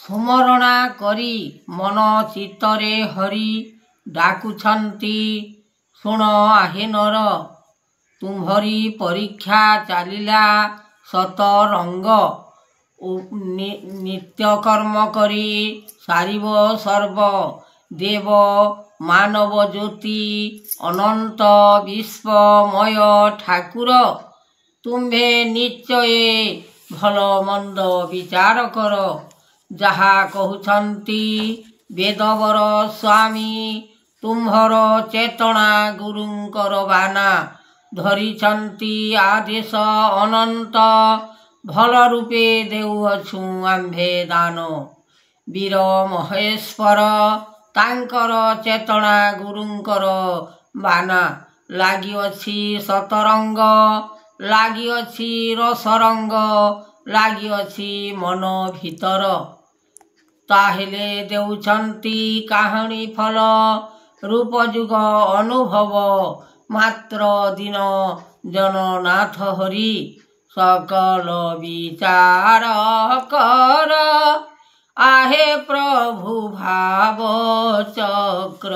ସୁମରଣା କରି ମନ ଚିତ୍ତରେ ହରି ଡାକୁଛନ୍ତି। ଶୁଣ ଆହେ ତୁମ୍ଭରି ପରୀକ୍ଷା ଚାଲିଲା ସତରଙ୍ଗ। ନିତ୍ୟକର୍ମ କରି ସାରିବ ସର୍ବ ଦେବ ମାନବ ଜ୍ୟୋତି ଅନନ୍ତ ବିଶ୍ୱମୟ ଠାକୁର। ତୁମ୍ଭେ ନିଶ୍ଚୟ ଭଲ ମନ୍ଦ ବିଚାର କର। ଯାହା କହୁଛନ୍ତି ବେଦବର ସ୍ୱାମୀ ତୁମ୍ଭର ଚେତନା ଗୁରୁଙ୍କର ବାନା ଧରିଛନ୍ତି ଆଦେଶ ଅନନ୍ତ। ଭଲ ରୂପେ ଦେଉଅଛୁ ଆମ୍ଭେ ଦାନ। ବୀର ମହେଶ୍ୱର ତାଙ୍କର ଚେତନା ଗୁରୁଙ୍କର ବାନା ଲାଗିଅଛି ସତରଙ୍ଗ। ଲାଗିଅଛି ରସରଙ୍ଗ ଲାଗିଅଛି ମନ ଭିତର। ତାହେଲେ ଦେଉଛନ୍ତି କାହାଣୀ ଫଳ ରୂପ ଯୁଗ ଅନୁଭବ ମାତ୍ର ଦିନ ଜନନାଥ ହରି। ସକଲ ବିଚାର କର ଆହେ ପ୍ରଭୁ ଭାବ ଚକ୍ର।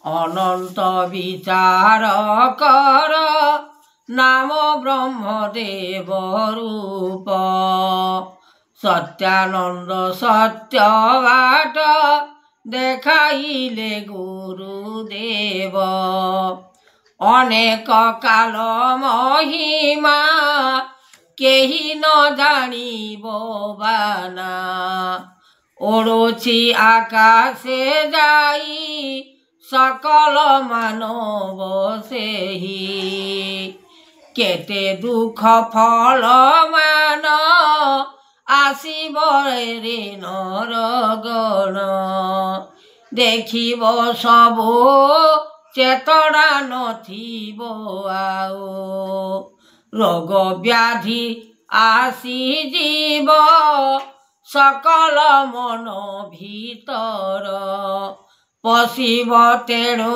ଅନନ୍ତ ବିଚାର କର ନାମ ବ୍ରହ୍ମଦେବ ରୂପ। ସତ୍ୟାନନ୍ଦ ସତ୍ୟ ବାଟ ଦେଖାଇଲେ ଗୁରୁଦେବ। ଅନେକ କାଳ ମହିମା କେହି ନ ଜାଣିବ ବାନା। ଓଡ଼ୁଛି ଆକାଶେ ଯାଇ ସକଳ ମାନବ ସେହି। କେତେ ଦୁଃଖ ଫଳ ମାନ ଆସିବ ରେ ନରଗଣ। ଦେଖିବ ସବୁ ଚେତନା ନଥିବ ଆଉ। ରୋଗ ବ୍ୟାଧି ଆସିଯିବ ସକଳ ମନ ଭିତର। ପଶିବ ତେଣୁ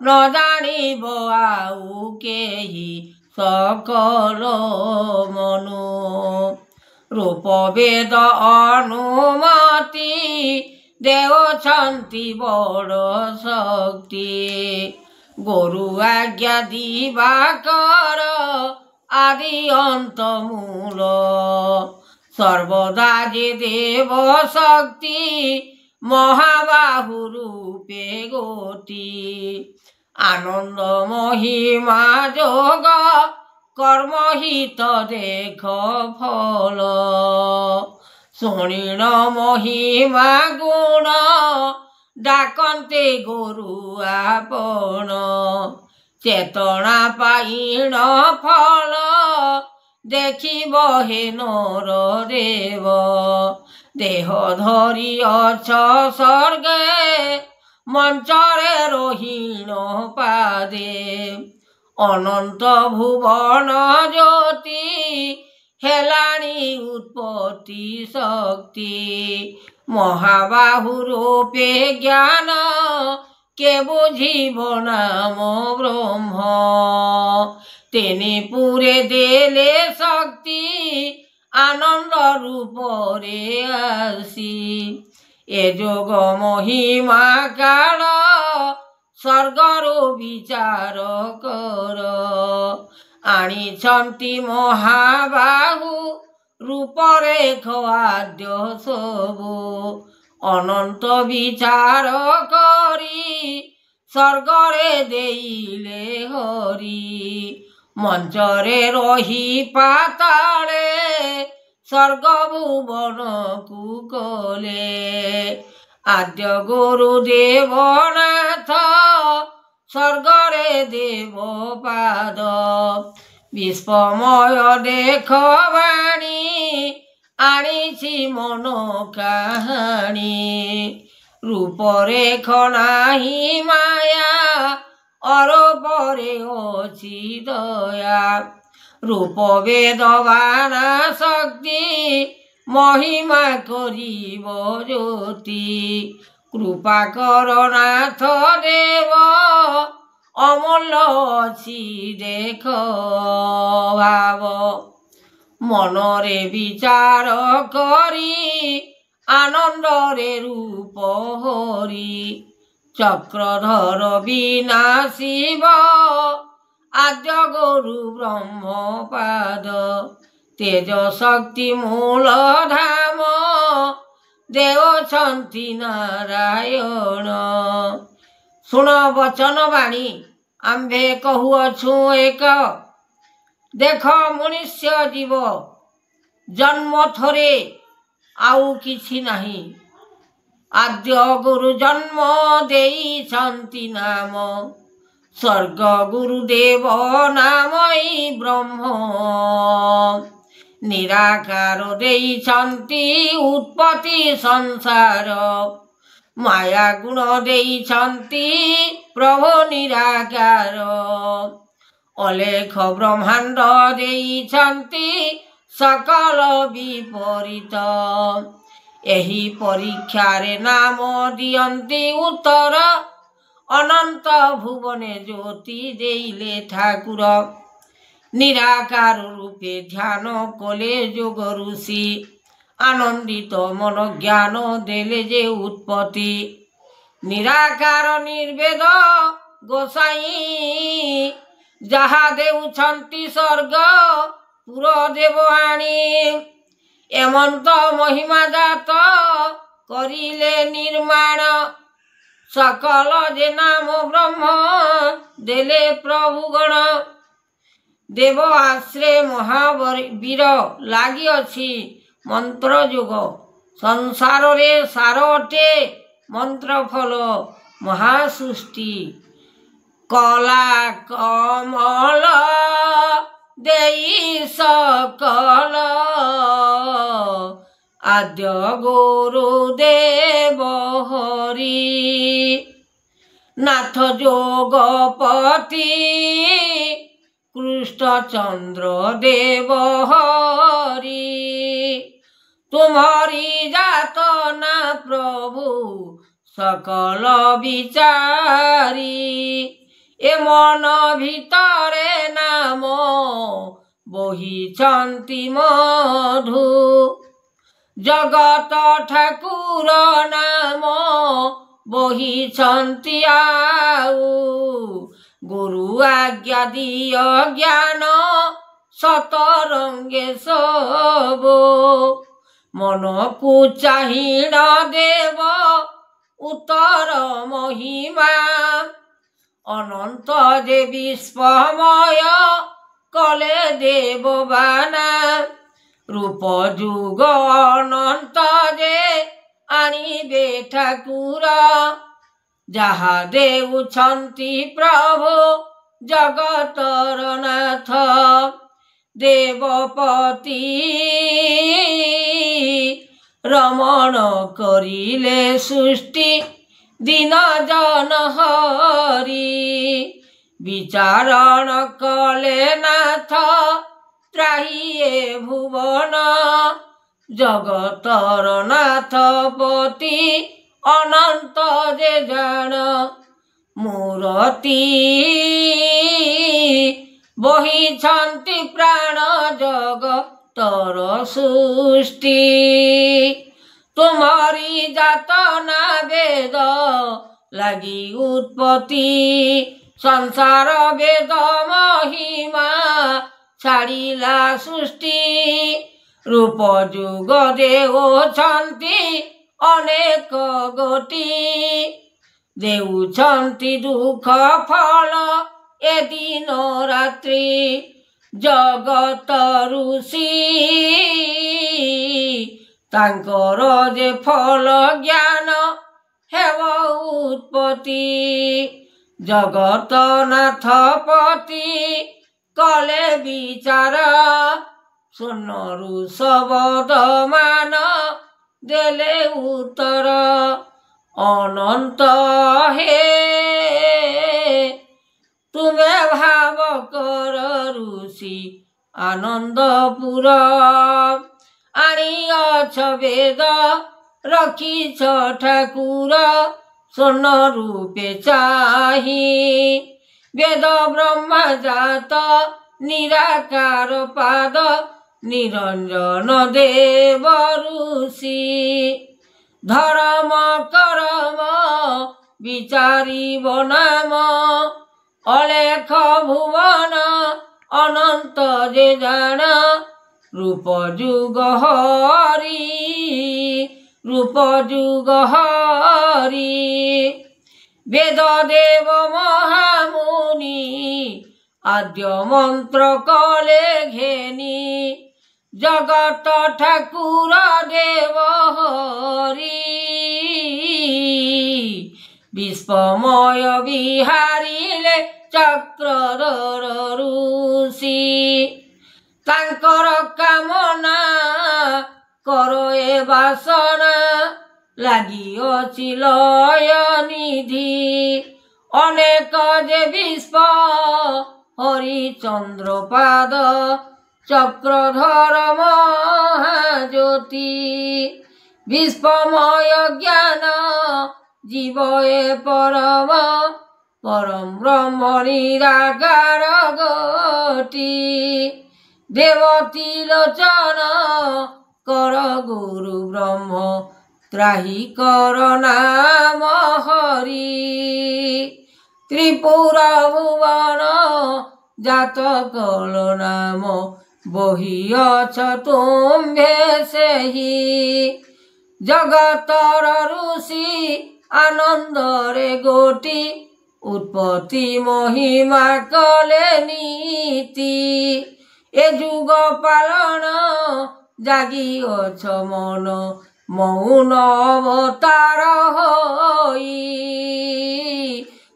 ନ ଜାଣିବ ଆଉ କେହି ସକଳ ମନୁ। ରୂପ ବେଦ ଅନୁମତି ଦେଉଛନ୍ତି ବଡ଼ ଶକ୍ତି। ଗୁରୁ ଆଜ୍ଞା ଦିବାକର ଆଦି ଅନ୍ତ ମୂଳ। ସର୍ବଦା ଯେ ଦେବ ଶକ୍ତି ମହାବାହୁ ରୂପେ ଗୋଟି। ଆନନ୍ଦ ମହିମା ଯୋଗ କର୍ମହିତ ଦେଖ ଫଳ। ଶୁଣିଣ ମହିମା ଗୁଣ ଡାକନ୍ତେ ଗୁରୁ ଆପଣ। ଚେତନା ପାଇଣ ଫଳ ଦେଖିବ ହେ ନର ଦେବ। ଦେହ ଧରି ଅଛ ସ୍ୱର୍ଗେ ମଞ୍ଚରେ ରହିଣ ପାଦେ। ଅନନ୍ତ ଭୁବନ ଜ୍ୟୋତି ହେଲାଣି ଉତ୍ପତ୍ତି ଶକ୍ତି। ମହାବାହୁ ରୂପେ ଜ୍ଞାନ କେ ବୁଝିବ ନାମ ବ୍ରହ୍ମ। ତିନି ପୁରେ ଦେଲେ ଶକ୍ତି ଆନନ୍ଦ ରୂପରେ ଆସି। ଏ ଯୋଗ ମହିମା କାଳ ସ୍ୱର୍ଗରୁ ବିଚାର କର। ଆଣିଛନ୍ତି ମହାବାହୁ ରୂପରେ ଖାଦ୍ୟ ସବୁ। ଅନନ୍ତ ବିଚାର କରି ସ୍ୱର୍ଗରେ ଦେଇଲେ ହରି। ମଞ୍ଚରେ ରହି ପାତାଳେ ସ୍ୱର୍ଗ ଭୁବନକୁ କଲେ। ଆଦ୍ୟ ଗୁରୁ ଦେବନାଥ ସ୍ୱର୍ଗରେ ଦେବ ପାଦ। ବିଶ୍ୱମୟ ଦେଖ ବାଣୀ ଆଣିଛି ମନ କାହାଣୀ। ରୂପରେଖ ନାହିଁ ମାୟା ଅରୂପରେ ଅଛି ଦୟା। ରୂପ ବେଦ ବାନା ଶକ୍ତି ମହିମା କରିବ ଜ୍ୟୋତି। କୃପା କର ନାଥ ଦେବ ଅମୂଲ୍ୟ ଅଛି ଦେଖ ଭାବ। ମନରେ ବିଚାର କରି আনন্দরে রূপ হরি চক্রধর বিনা শিব আদ্য গুরু ব্রহ্মপাদ তেজ শক্তি মূল ধাম দেওছন্তি নারায়ণ। ଶୁଣ ବଚନ ବାଣୀ ଆମ୍ଭେ କହୁଅଛୁ ଏକ। ଦେଖ ମନୁଷ୍ୟ ଜୀବ ଜନ୍ମ ଥରେ ଆଉ କିଛି ନାହିଁ। ଆଦ୍ୟ ଗୁରୁ ଜନ୍ମ ଦେଇଛନ୍ତି ନାମ ସ୍ୱର୍ଗ ଗୁରୁଦେବ ନାମଇ ବ୍ରହ୍ମ। ନିରାକାର ଦେଇଛନ୍ତି ଉତ୍ପତ୍ତି ସଂସାର ମାୟା ଗୁଣ ଦେଇଛନ୍ତି ପ୍ରଭୁ ନିରାକାର। ଅଲେଖ ବ୍ରହ୍ମାଣ୍ଡ ଦେଇଛନ୍ତି ସକଳ ବିପରୀତ। ଏହି ପରୀକ୍ଷାରେ ନାମ ଦିଅନ୍ତି ଉତ୍ତର ଅନନ୍ତ ଭୁବନେ ଜ୍ୟୋତି ଦେଇଲେ ଠାକୁର। ନିରାକାର ରୂପେ ଧ୍ୟାନ କଲେ ଯୋଗ ଋଷି ଆନନ୍ଦିତ ମନ ଜ୍ଞାନ ଦେଲେ ଯେ ଉତ୍ପତ୍ତି। ନିରାକାର ନିର୍ବେଦ ଗୋସାଇଁ ଯାହା ଦେଉଛନ୍ତି ସ୍ୱର୍ଗ ପୁର ଦେବ ଆଣି। ଏମନ୍ତ ମହିମା ଜାତ କରିଲେ ନିର୍ମାଣ ସକଳ ଯେ ନାମ ବ୍ରହ୍ମ ଦେଲେ ପ୍ରଭୁଗଣ। ଦେବ ଆଶ୍ରେ ମହାବୀର ଲାଗିଅଛି ମନ୍ତ୍ର ଯୋଗ ସଂସାରରେ ସାର ଅଟେ ମନ୍ତ୍ର ଫଳ ମହାସୃଷ୍ଟି। କଲା କମଳ ଦେଇ ସକଳ ଆଦ୍ୟ ଗୁରୁଦେବ ହରି। ନାଥ ଯୋଗପତି କୃଷ୍ଣଚନ୍ଦ୍ର ଦେବ ହରି। ତୁମରି ଜାତ ନା ପ୍ରଭୁ ସକଳ ବିଚାରି। ଏ ମନ ଭିତରେ ନାମ ବହିଛନ୍ତି ମଧୁ। ଜଗତ ଠାକୁର ନାମ ବହିଛନ୍ତି ଆଉ। ଗୁରୁ ଆଜ୍ଞା ଦିଅ ଜ୍ଞାନ ସତରଙ୍ଗେ ସବୁ। ମନକୁ ଚାହିଁଣ ଦେବ ଉତ୍ତର ମହିମା ଅନନ୍ତ ଯେ ବିଶ୍ୱମୟ କଲେ ଦେବବାନା। ରୂପ ଯୁଗ ଅନନ୍ତ ଯେ ଆଣିବେ ଠାକୁର ଯାହା ଦେଉଛନ୍ତି ପ୍ରଭୁ ଜଗତର ନାଥ। ଦେବପତି ରମଣ କରିଲେ ସୃଷ୍ଟି ଦିନ ଜନ ହରି। ବିଚାରଣ କଲେ ନାଥ ତ୍ରାହିଏ ଭୁବନ। ଜଗତର ନାଥ ପତି ଅନନ୍ତ ଯେ ଜାଣ। ମୂରତି ବହିଛନ୍ତି ପ୍ରାଣ ଜଗତର ସୃଷ୍ଟି। ତୁମରି ଜାତ ନା ବେଦ ଲାଗି ଉତ୍ପତ୍ତି। ସଂସାର ବେଦ ମହିମା ଛାଡ଼ିଲା ସୃଷ୍ଟି। ରୂପ ଯୁଗ ଦେଉଛନ୍ତି ଅନେକ ଗୋଟି। ଦେଉଛନ୍ତି ଦୁଃଖ ଫଳ ଏ ଦିନ ରାତ୍ରି। ଜଗତ ଋଷି ତାଙ୍କର ଯେ ଫଳ ଜ୍ଞାନ ହେବ ଉତ୍ପତ୍ତି। ଜଗତ ନାଥ ପତି କଲେ ବିଚାର। ସ୍ୱର୍ଣ୍ଣରୁ ଶବଦ ମାନ ଦେଲେ ଉତ୍ତର। ଅନନ୍ତ ହେ ତୁମେ ଭାବ କର ଋଷି ଆନନ୍ଦପୁର। ଆଣିଅଛ ବେଦ ରଖିଛ ଠାକୁର ସ୍ୱର୍ଣ୍ଣ ରୂପେ ଚାହିଁ। ବେଦ ବ୍ରହ୍ମା ଜାତ ନିରାକାର ପାଦ ନିରଞ୍ଜନ ଦେବ ଋଷି। ধর্ম করম বিচারিব নাম অলেখ ভুবন অনন্ত যে জান রূপ যুগ হরি রূপ যুগ হরি বেদ দেব মহামুনি আদ্য মন্ত্র কলে ঘেনি জগত ঠাকুর দেব হরি বিশ্বময় বিহারিলে চক্রধর ঋষি তাঙ্কর কামনা কর এ বাসনা লাগিଅଛି লয় নিধি অনেক যে বিশ্ব হরিচন্দ্রপাদ চক্রধর মহাজ্যোতি বিশ্বময় জ্ঞান জীব এ পরম পরম ব্রহ্ম নিরাকার গতি দেবতী লোচন কর গুরু ব্রহ্ম ত্রাহি কর নাম হরি ত্রিপুর ভুবন জাত কল নাম বহিଅছ তুম্ভে সেহি জগতর ঋষি আনন্দরে গোটি উৎপত্তি মহিমা কলে নীতি এ যুগ পালন জাগিଅছ মন মৌন অবতার হই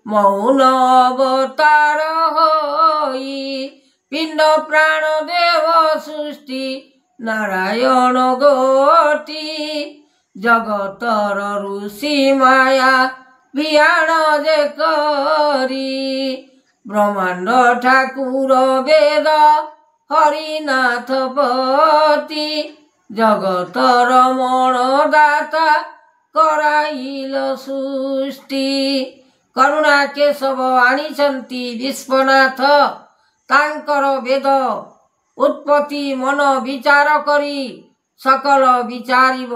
মৌন অবতার হই পিণ্ড প্রাণ দেব সৃষ্টি নারায়ণ গতি জগতর ঋষি মায়া ভিয়াণ যে করি ব্রহ্মাণ্ড ঠাকুর বেদ হরিনাথ পতি জগতর মন দাতা କରାଇଲ ସୃଷ୍ଟି କରୁଣା କେଶବ ଆଣିଛନ୍ତି ବିଶ୍ୱନାଥ ତାଙ୍କର ବେଦ ଉତ୍ପତ୍ତି ମନ ବିଚାର କରି ସକଳ ବିଚାରିବ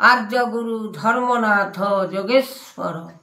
ଆଦ୍ୟ ଗୁରୁ ଧର୍ମନାଥ ଯୋଗେଶ୍ୱର।